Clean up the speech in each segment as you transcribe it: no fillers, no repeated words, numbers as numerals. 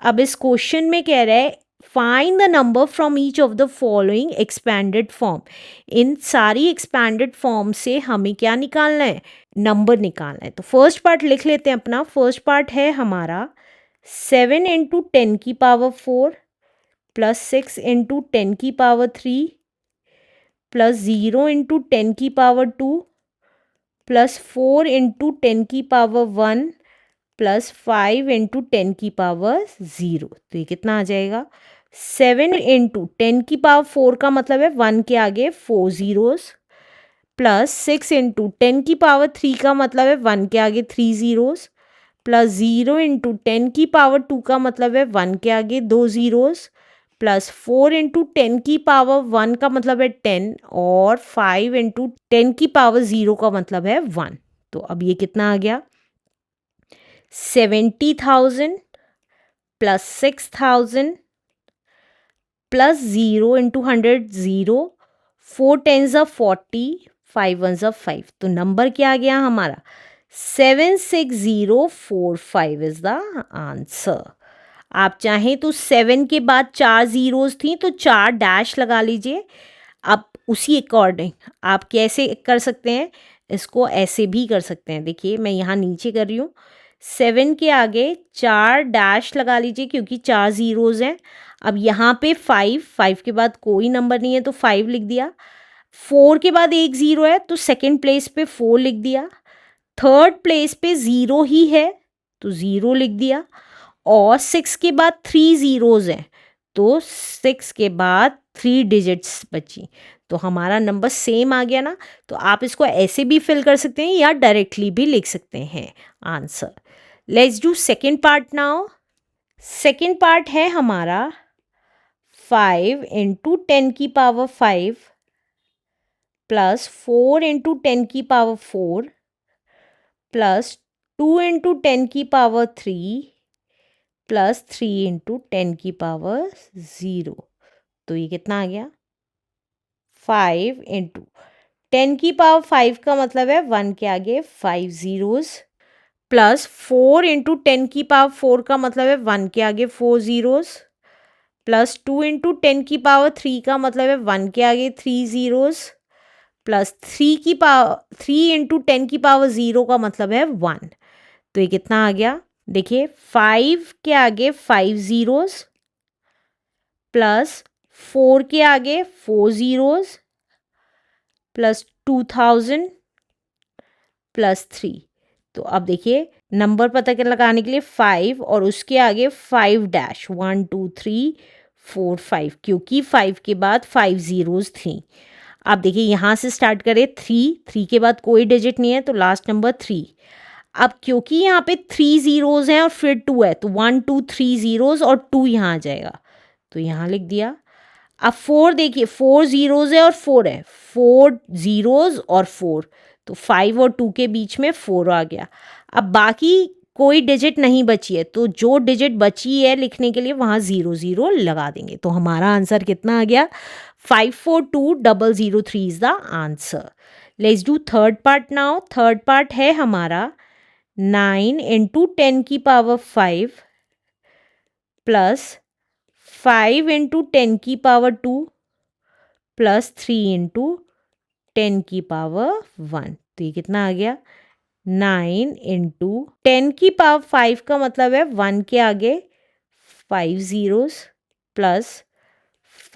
अब इस क्वेश्चन में कह रहा है find the number from each of the following expanded form. इन सारी एक्सपैंडेड फॉर्म से हमें क्या निकालना है, नंबर निकालना है। तो फर्स्ट पार्ट लिख लेते हैं अपना। फर्स्ट पार्ट है हमारा 7 इंटू 10 की पावर 4 प्लस 6 इंटू 10 की पावर 3 प्लस 0 इंटू 10 की पावर 2 प्लस 4 इंटू 10 की पावर 1 प्लस 5 इंटू 10 की पावर 0। तो ये कितना आ जाएगा, 7 इंटू 10 की पावर 4 का मतलब है 1 के आगे 4 जीरोस, प्लस 6 इंटू 10 की पावर 3 का मतलब है 1 के आगे 3 जीरोस, प्लस 0 इंटू 10 की पावर 2 का मतलब है 1 के आगे 2 जीरोस, प्लस 4 इंटू 10 की पावर 1 का मतलब है 10 और 5 इंटू 10 की पावर 0 का मतलब है 1। तो अब ये कितना आ गया, 70,000 plus 6,000 plus 0 into 100 0, 4 tens of 40, 5 ones of 5। तो नंबर क्या आ गया हमारा, 76045 इज द आंसर। आप चाहें तो 7 के बाद 4 जीरोस थी तो 4 डैश लगा लीजिए। आप उसी अकॉर्डिंग आप कैसे कर सकते हैं, इसको ऐसे भी कर सकते हैं। देखिए मैं यहाँ नीचे कर रही हूँ, 7 के आगे 4 डैश लगा लीजिए क्योंकि 4 जीरोज़ हैं। अब यहाँ पे 5 के बाद कोई नंबर नहीं है तो 5 लिख दिया। 4 के बाद एक ज़ीरो है तो सेकंड प्लेस पे 4 लिख दिया। थर्ड प्लेस पे 0 ही है तो 0 लिख दिया। और 6 के बाद 3 ज़ीरोज़ हैं तो 6 के बाद 3 डिजिट्स बची। तो हमारा नंबर सेम आ गया ना। तो आप इसको ऐसे भी फिल कर सकते हैं या डायरेक्टली भी लिख सकते हैं answer. Let's do second part now. Second part है हमारा 5 इंटू 10 की पावर 5 प्लस 4 इंटू 10 की पावर 4 प्लस 2 इंटू 10 की पावर 3 प्लस 3 इंटू 10 की पावर 0। तो ये कितना आ गया, 5 इंटू 10 की पावर 5 का मतलब है 1 के आगे 5 जीरोस, प्लस 4 इंटू 10 की पावर 4 का मतलब है 1 के आगे 4 जीरोस, प्लस 2 इंटू 10 की पावर 3 का मतलब है 1 के आगे 3 जीरोस, प्लस 3 इंटू 10 की पावर 0 का मतलब है 1। तो ये कितना आ गया, देखिए 5 के आगे 5 जीरोस प्लस 4 के आगे 4 जीरोस प्लस 2000 प्लस 3। तो अब देखिए नंबर पता कर लगाने के लिए 5 और उसके आगे 5 डैश 1 2 3 4 5 क्योंकि 5 के बाद 5 जीरोस थी। आप देखिए यहाँ से स्टार्ट करें 3 के बाद कोई डिजिट नहीं है तो लास्ट नंबर 3। अब क्योंकि यहाँ पे 3 जीरोस हैं और फिर 2 है तो 1 2 3 जीरोस और 2 यहाँ आ जाएगा तो यहाँ लिख दिया। अब 4 देखिए 4 जीरोस है और 4 है, 4 जीरोस और 4 तो 5 और 2 के बीच में 4 आ गया। अब बाकी कोई डिजिट नहीं बची है तो जो डिजिट बची है लिखने के लिए वहाँ 0 0 लगा देंगे। तो हमारा आंसर कितना आ गया, 542003 is the answer. Let's do third part now. Third part है हमारा 9 इंटू 10 की पावर 5 प्लस 5 इंटू 10 की पावर 2 प्लस 3 इंटू 10 की पावर 1। तो ये कितना आ गया, 9 इंटू 10 की पावर 5 का मतलब है 1 के आगे 5 जीरोस प्लस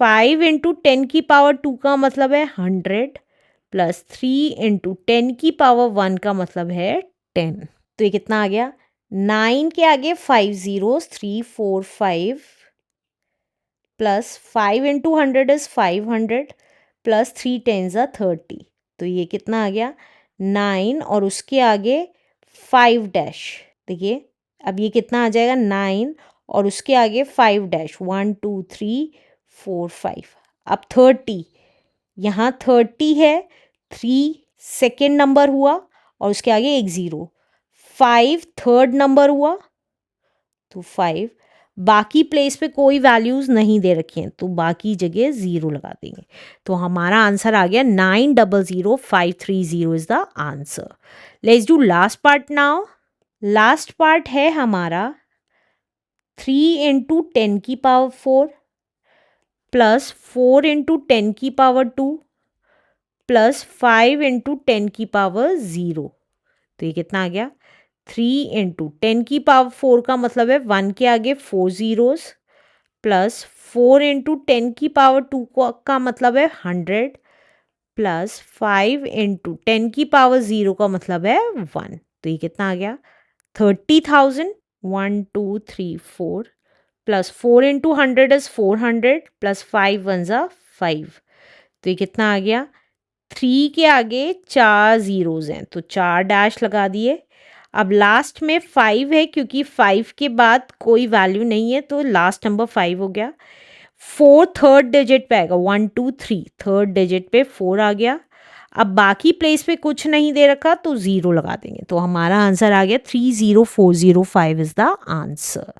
5 इंटू 10 की पावर 2 का मतलब है 100 प्लस 3 इंटू 10 की पावर 1 का मतलब है 10। तो ये कितना आ गया, 9 के आगे 5 zeros 3 4 5 plus 5 into 100 is 500 plus 3 tens आ 30। तो ये कितना आ गया, 9 और उसके आगे 5 डैश। देखिए अब ये कितना आ जाएगा, 9 और उसके आगे 5 डैश 1 2 3 4 5। अब 30, यहाँ 30 है, 3 सेकेंड नंबर हुआ और उसके आगे एक ज़ीरो, 5 थर्ड नंबर हुआ तो 5। बाकी प्लेस पे कोई वैल्यूज़ नहीं दे रखी हैं तो बाकी जगह 0 लगा देंगे। तो हमारा आंसर आ गया 900530 is the answer. Let's do last part now. Last part है हमारा 3 इंटू 10 की पावर 4 प्लस 4 इंटू 10 की पावर 2 प्लस 5 इंटू 10 की पावर 0। तो ये कितना आ गया? 3 इंटू 10 की पावर 4 का मतलब है 1 के आगे 4 ज़ीरोज़ प्लस 4 इंटू 10 की पावर 2 का मतलब है 100 प्लस 5 इंटू 10 की पावर 0 का मतलब है 1। तो ये कितना आ गया? 30,000। 1 2 3 4 plus 4 into 100 is 400 plus 5 one ज़ा 5। तो ये कितना आ गया? 3 के आगे 4 ज़ीरोज़ हैं तो 4 डैश लगा दिए। अब लास्ट में 5 है क्योंकि 5 के बाद कोई वैल्यू नहीं है तो लास्ट नंबर 5 हो गया। 4 थर्ड डिजिट पे आएगा, 1 2 3 थर्ड डिजिट पे 4 आ गया। अब बाकी प्लेस पे कुछ नहीं दे रखा तो 0 लगा देंगे। तो हमारा आंसर आ गया 30405 इज़ द आंसर।